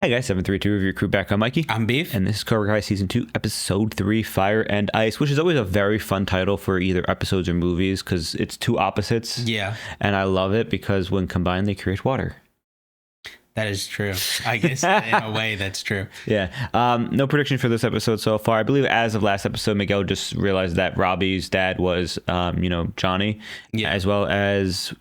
Hey guys, 732 Review Crew back. I'm Mikey. I'm Beef. And this is Cobra Kai Season 2, Episode 3, Fire and Ice, which is always a very fun title for either episodes or movies because it's two opposites. Yeah. And I love it because when combined, they create water. That is true. I guess in a way that's true. Yeah. No prediction for this episode so far. I believe as of last episode, Miguel just realized that Robbie's dad was, Johnny. Yeah. As well as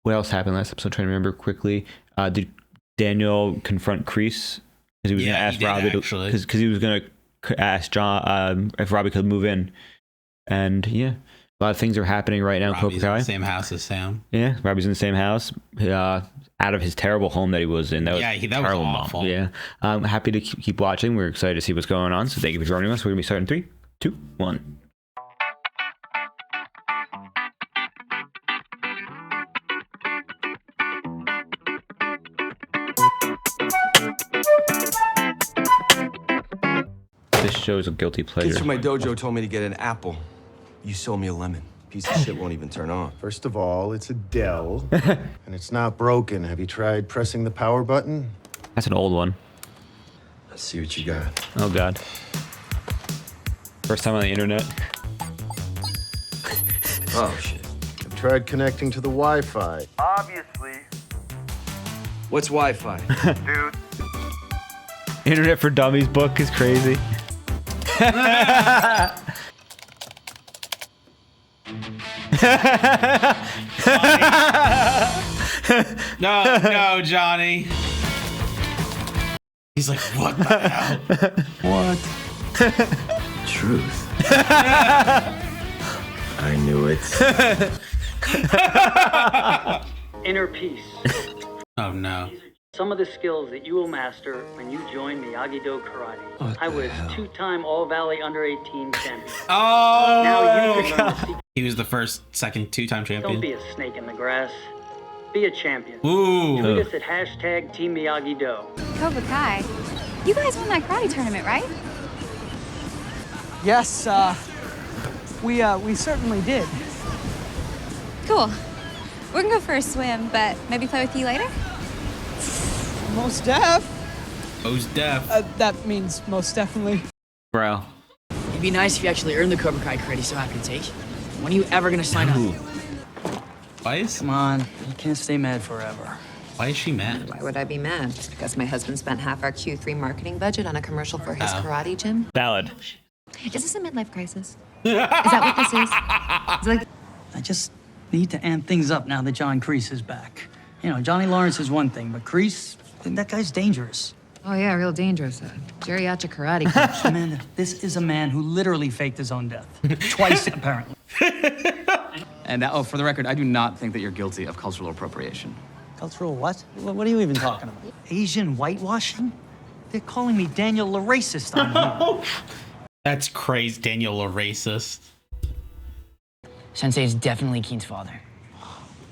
what else happened last episode? I'm trying to remember quickly. Did Daniel confront Kreese? Because he was going to ask Robbie because he was going to ask John if Robbie could move in. And yeah, a lot of things are happening right now. Robbie's Cobra Kai. in the same house as Sam. Yeah, Robbie's in the same house. Out of his terrible home that he was in. That was terrible. Was awful. Yeah. I'm happy to keep watching. We're excited to see what's going on. So thank you for joining us. We're going to be starting 3, 2, 1. This show is a guilty pleasure. Kids from my dojo told me to get an apple. You sold me a lemon. Piece of shit won't even turn on. First of all, it's a Dell, and it's not broken. Have you tried pressing the power button? That's an old one. Let's see what you got. Oh, God. First time on the internet. Oh, shit. I've tried connecting to the Wi-Fi. Obviously. What's Wi-Fi? Dude. Internet for Dummies book is crazy. No, Johnny. He's like, what the hell? What? Truth. I knew it. Inner peace. Oh, no. Some of the skills that you will master when you join Miyagi-Do Karate. I was two-time All-Valley Under-18 champion. Oh! Now you can learn the secret. He was the first, second, two-time champion. Don't be a snake in the grass. Be a champion. Ooh. Tweet us at hashtag Team Miyagi-Do. Cobra Kai, you guys won that karate tournament, right? Yes, we certainly did. Cool. We're gonna go for a swim, but maybe play with you later? Most def. Most def. That means most definitely. Bro. It'd be nice if you actually earned the Cobra Kai credit so I can take. When are you ever gonna sign up? Why is... Come on, you can't stay mad forever. Why is she mad? Why would I be mad? Just because my husband spent half our Q3 marketing budget on a commercial for his karate gym? Valid. Is this a midlife crisis? Is that what this is? It's like... I just need to amp things up now that John Kreese is back. You know, Johnny Lawrence is one thing, but Kreese, that guy's dangerous. Oh yeah, real dangerous. Geriatric karate coach. Amanda, this is a man who literally faked his own death. Twice, apparently. And for the record, I do not think that you're guilty of cultural appropriation. Cultural what? What are you even talking about? Asian whitewashing? They're calling me Daniel the Racist on here. That's crazy, Daniel, a racist. Sensei is definitely Keen's father.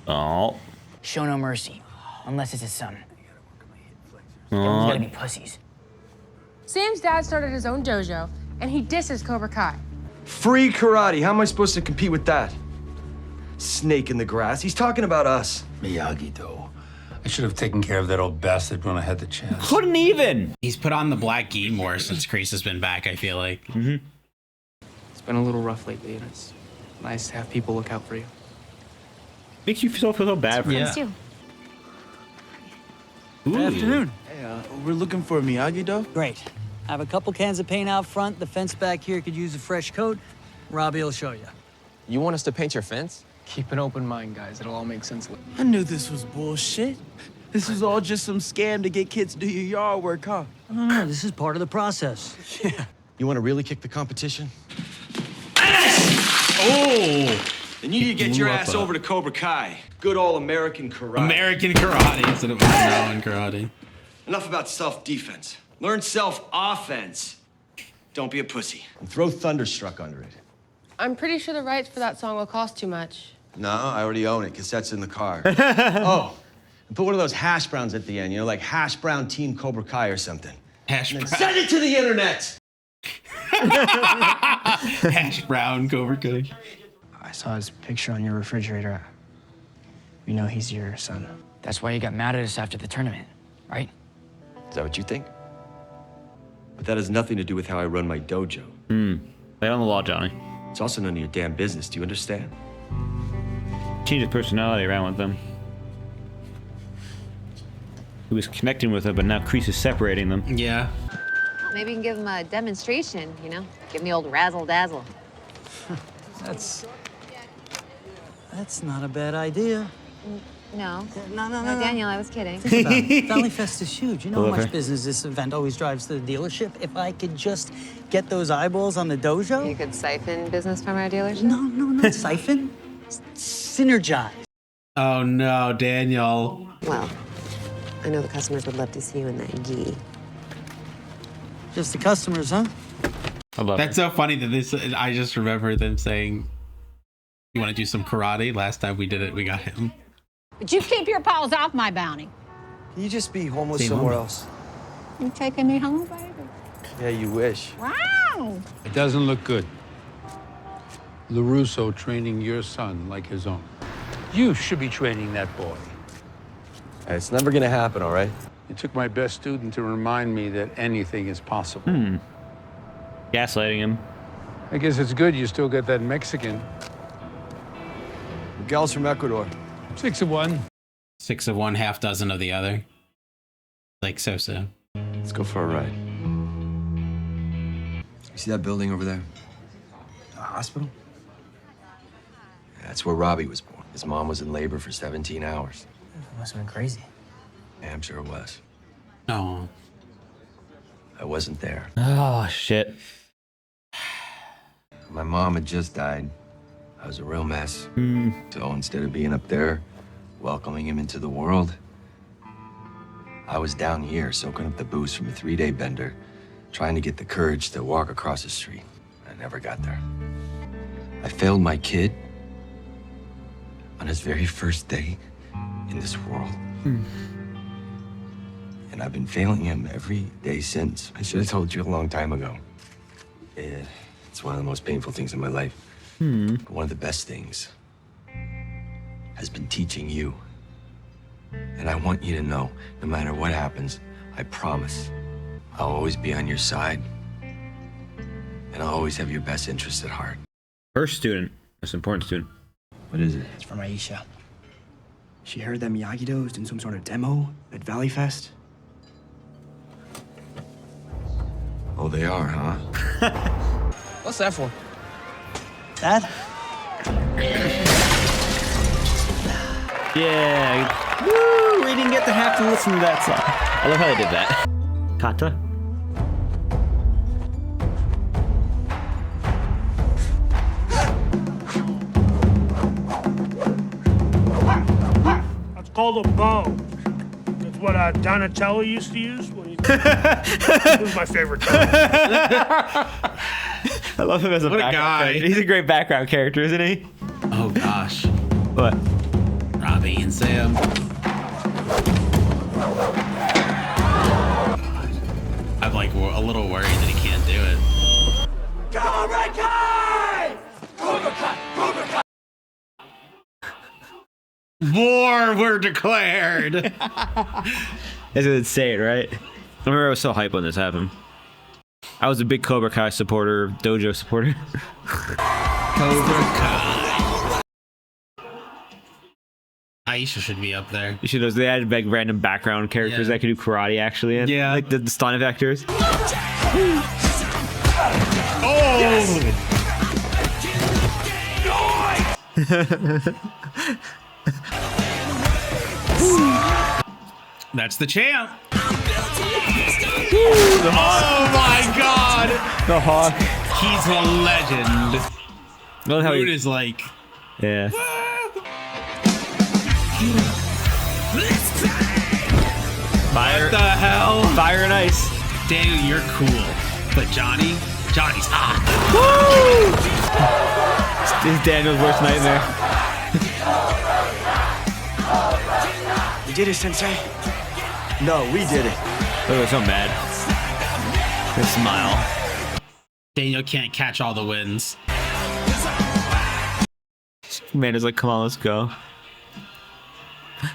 Oh. Show no mercy, unless it's his son. Everyone's gotta be pussies. Sam's dad started his own dojo, and he disses Cobra Kai. Free karate. How am I supposed to compete with that? Snake in the grass. He's talking about us. Miyagi-Do. I should have taken care of that old bastard when I had the chance. Couldn't even. He's put on the black gi more since Kreese has been back, I feel like. It's been a little rough lately, and it's nice to have people look out for you. Makes you feel so bad for Yeah. Too. Good afternoon. Hey, we're looking for Miyagi-Do. Great. I have a couple cans of paint out front. The fence back here could use a fresh coat. Robbie will show you. You want us to paint your fence? Keep an open mind, guys. It'll all make sense later. I knew this was bullshit. This was all just some scam to get kids to do your yard work, huh? No, this is part of the process. Yeah. You want to really kick the competition? Oh! Then you need to get Blew your up ass a- over to Cobra Kai. Good old American karate. American karate instead of American karate. Enough about self-defense. Learn self-offense. Don't be a pussy. And throw Thunderstruck under it. I'm pretty sure the rights for that song will cost too much. No, I already own it. Cassette's in the car. Oh, and put one of those hash browns at the end, you know, like Hash Brown Team Cobra Kai or something. Hash And then brown. send it to the internet! Hash brown Cobra Kai. I saw his picture on your refrigerator. You know he's your son. That's why you got mad at us after the tournament, right? that what you think? But that has nothing to do with how I run my dojo. Lay on the law, Johnny. It's also none of your damn business. Do you understand? Change his personality around with them. He was connecting with them, but now Kreese is separating them. Yeah. Maybe you can give him a demonstration, you know? Give him the old razzle-dazzle. That's not a bad idea. No. No, Daniel, I was kidding. Think about it. Valley Fest is huge. You know how much business this event always drives to the dealership? If I could just get those eyeballs on the dojo. You could siphon business from our dealership? No, not siphon. Synergize. Oh no, Daniel. Well, I know the customers would love to see you in that gi. Just the customers, huh? I love That's so funny that this. I just remember them saying, "You want to do some karate?" Last time we did it, we got him. But you keep your paws off my bounty. Can you just be homeless Stay somewhere homeless. else? You taking me home, baby? Yeah, you wish. Wow. It doesn't look good. LaRusso training your son like his own. You should be training that boy. Hey, it's never gonna happen, all right? You took my best student to remind me that anything is possible. Gaslighting him. I guess it's good you still get that Mexican. Miguel's from Ecuador. 6 of one. 6 of one, half dozen of the other. Like so. Let's go for a ride. You see that building over there? A hospital? That's where Robbie was born. His mom was in labor for 17 hours. It must have been crazy. Yeah, I'm sure it was. Oh. I wasn't there. Oh, shit. My mom had just died. I was a real mess. So instead of being up there, welcoming him into the world, I was down here soaking up the booze from a 3-day bender, trying to get the courage to walk across the street. I never got there. I failed my kid on his very first day in this world. And I've been failing him every day since. I should have told you a long time ago. It's one of the most painful things in my life. But one of the best things has been teaching you. And I want you to know, no matter what happens, I promise I'll always be on your side. And I'll always have your best interest at heart. First student. Most important student. What is it? It's from Aisha. She heard that Miyagi-Do was doing some sort of demo at Valley Fest. Oh, they are, huh? What's that for? Dad? Yeah. Woo! We didn't get to have to listen to that song. I love how they did that. Kata? It's called a bow. It's what Donatello used to use when he. It was my favorite time. I love him as a background character. He's a great background character, isn't he? Oh gosh. What? Robbie and Sam. I'm like a little worried that he can't do it. Cobra Kai! Cobra Kai! Cobra Kai! War were declared. That's what it's saying, right? I remember I was so hyped when this happened. I was a big Cobra Kai supporter, dojo supporter. Cobra Kai. Aisha should be up there. You should know, they added like random background characters that could do karate actually. And, yeah. Like the stunt actors. That's the champ. The oh my god. The Hawk. He's a legend. Love how Dude is like. Yeah. Fire. What the hell? Fire and ice. Daniel, you're cool. But Johnny's hot. Woo! This is Daniel's worst nightmare. You did it, Sensei. No, we did it. Look, we're so mad. They smile. Daniel can't catch all the wins. Man is like, come on, let's go.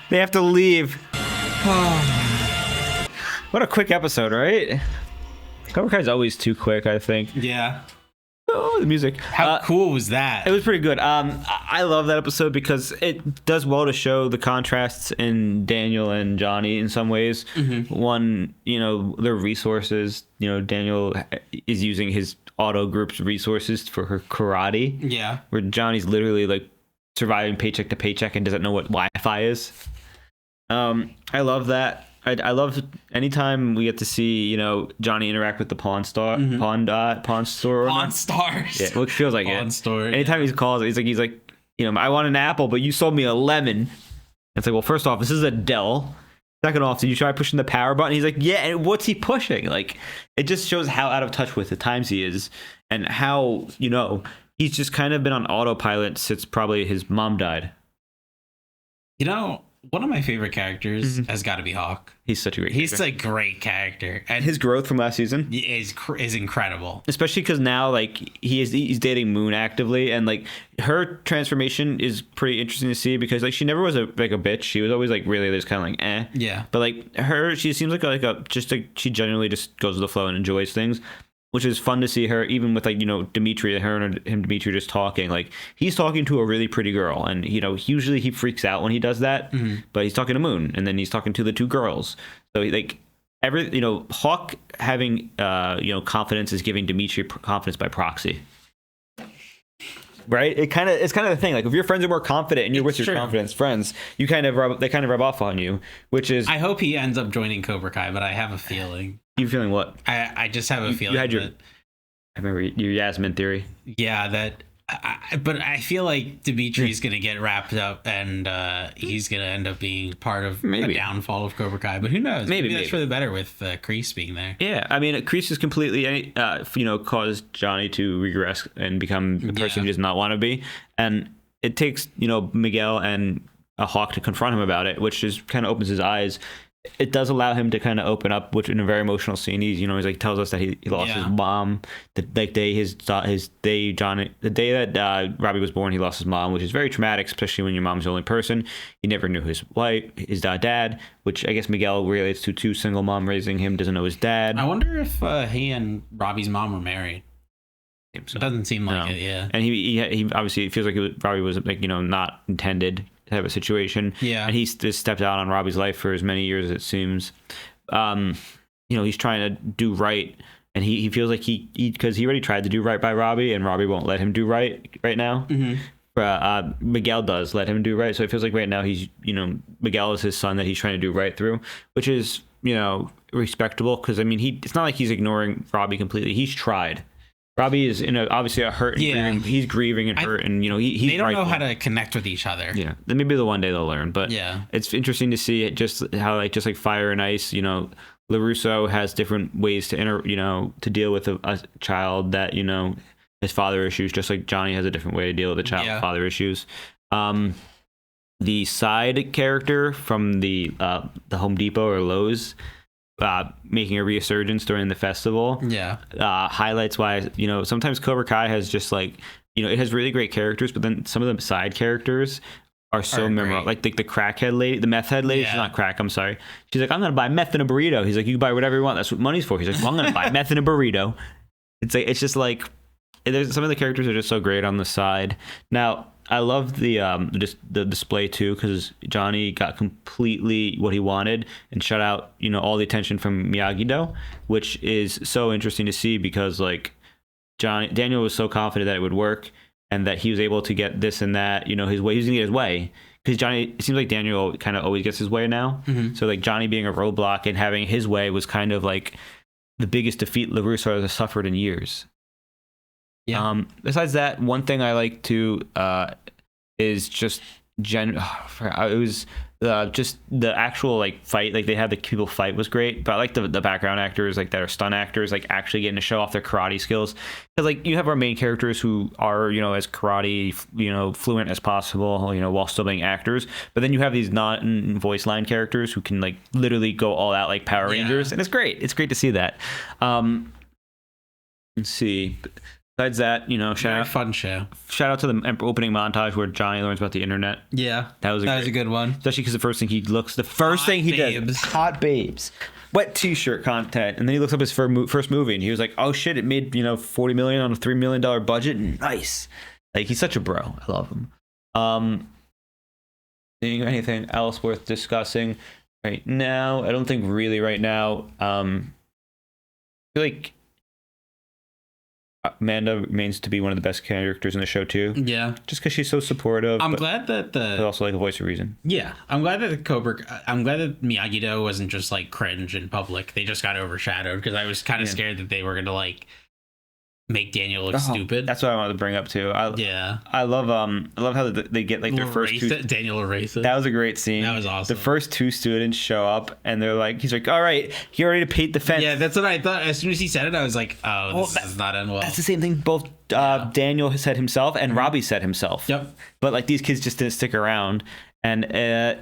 They have to leave. What a quick episode, right? Cobra Kai's always too quick, I think. Yeah. Oh, the music. How cool was that? It was pretty good. I love that episode because it does well to show the contrasts in Daniel and Johnny in some ways. One, their resources. Daniel is using his auto group's resources for her karate. Yeah. Where Johnny's literally like surviving paycheck to paycheck and doesn't know what Wi-Fi is. I love that. I love anytime we get to see Johnny interact with the pawn store. Pawn stars. Yeah, which feels like pawn it. store. Anytime he calls, he's like, I want an apple, but you sold me a lemon. It's like, well, first off, this is a Dell. Second off, did you try pushing the power button? He's like, yeah. And what's he pushing? Like, it just shows how out of touch with the times he is, and how he's just kind of been on autopilot since probably his mom died. One of my favorite characters has got to be Hawk. He's such a great character. He's a great character. And his growth from last season is incredible. Especially because now, like, he's dating Moon actively, and, like, her transformation is pretty interesting to see because, like, she never was a bitch. She was always, like, really just kind of like, eh. Yeah. But, like, she seems like she genuinely just goes with the flow and enjoys things. Which is fun to see her, even with, like, Dimitri, Dimitri just talking. Like, he's talking to a really pretty girl, and, usually he freaks out when he does that, but he's talking to Moon, and then he's talking to the two girls. So, like, Hawk having, confidence is giving Dimitri confidence by proxy. Right? It's kind of the thing. Like, if your friends are more confident and you're with your confidence friends, they kind of rub off on you, which is... I hope he ends up joining Cobra Kai, but I have a feeling... You feeling what? I just have a feeling. You had I remember your Yasmin theory. Yeah, but I feel like Dimitri's gonna get wrapped up, and he's gonna end up being part of a downfall of Cobra Kai. But who knows? Maybe that's for the better with Kreese being there. Yeah, I mean, Kreese has completely, caused Johnny to regress and become the person he does not want to be, and it takes Miguel and a Hawk to confront him about it, which just kind of opens his eyes. It does allow him to kind of open up, which in a very emotional scene, he's like tells us that he lost his mom the day the day that Robbie was born. He lost his mom, which is very traumatic, especially when your mom's the only person. He never knew his wife, his dad, which I guess Miguel relates to two single mom raising him, doesn't know his dad. I wonder if he and Robbie's mom were married. So. It doesn't seem like it, yeah. And he obviously it feels like Robbie was like not intended type of situation. Yeah. And he's just stepped out on Robbie's life for as many years as it seems. He's trying to do right, and he feels like because he already tried to do right by Robbie, and Robbie won't let him do right now. But Miguel does let him do right, so it feels like right now he's Miguel is his son that he's trying to do right through, which is respectable because I mean it's not like he's ignoring Robbie completely. He's tried. Robbie is obviously a hurt. And he's grieving and hurt, and he's they don't know how to connect with each other. Yeah, then maybe the one day they'll learn. But yeah, it's interesting to see it just how just like Fire and Ice. LaRusso has different ways to to deal with a child that has father issues, just like Johnny has a different way to deal with a child with father issues. The side character from the Home Depot or Lowe's. Making a resurgence during the festival highlights why sometimes Cobra Kai has just like it has really great characters, but then some of the side characters are so memorable. Like the crackhead lady, the meth head lady. She's not crack, I'm sorry. She's like, I'm gonna buy meth in a burrito. He's like, you can buy whatever you want, that's what money's for. He's like, well, I'm gonna buy meth in a burrito. It's just like there's some of the characters are just so great on the side. Now I love the display too, because Johnny got completely what he wanted and shut out all the attention from Miyagi-Do, which is so interesting to see because like Daniel was so confident that it would work and that he was able to get this and that his way. He was gonna get his way because Johnny. It seems like Daniel kind of always gets his way now. So like Johnny being a roadblock and having his way was kind of like the biggest defeat LaRusso has suffered in years. Yeah. Besides that, one thing I like to is just it was just the actual like fight. Like they had the people fight was great, but I like the background actors like that are stunt actors like actually getting to show off their karate skills. Because like you have our main characters who are as karate fluent as possible while still being actors, but then you have these non-voice line characters who can like literally go all out like Power Rangers, and it's great. It's great to see that. Let's see. Besides that, fun show. Shout out to the opening montage where Johnny learns about the internet. Yeah, that was a good one. Especially because the first thing he does, hot babes. wet t-shirt content. And then he looks up his first movie and he was like, oh shit, it made, $40 million on a $3 million budget. Nice. Like, he's such a bro. I love him. Anything else worth discussing right now? I don't think really right now. I feel like Amanda remains to be one of the best characters in the show too. Yeah, just because she's so supportive. I'm glad that but also like a voice of reason. Yeah, I'm glad that I'm glad that Miyagi-Do wasn't just like cringe in public. They just got overshadowed because I was kind of scared that they were gonna like make Daniel look stupid. That's what I wanted to bring up too. I love how they get like their first two. Daniel erased it. That was a great scene. That was awesome. The first two students show up and they're like, he's like, all right, you ready to paint the fence? Yeah, that's what I thought. As soon as he said it, I was like, this does not end well. That's the same thing both Daniel said himself and Robbie said himself. Yep. But like these kids just didn't stick around, and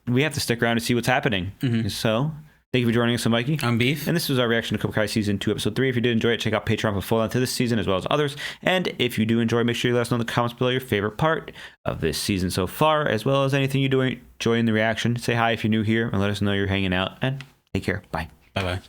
we have to stick around to see what's happening. So. Thank you for joining us, Mikey. I'm Beef. And this was our reaction to Cobra Kai Season 2, Episode 3. If you did enjoy it, check out Patreon for full length to this season as well as others. And if you do enjoy, make sure you let us know in the comments below your favorite part of this season so far, as well as anything you do enjoy in the reaction. Say hi if you're new here and let us know you're hanging out. And take care. Bye. Bye-bye.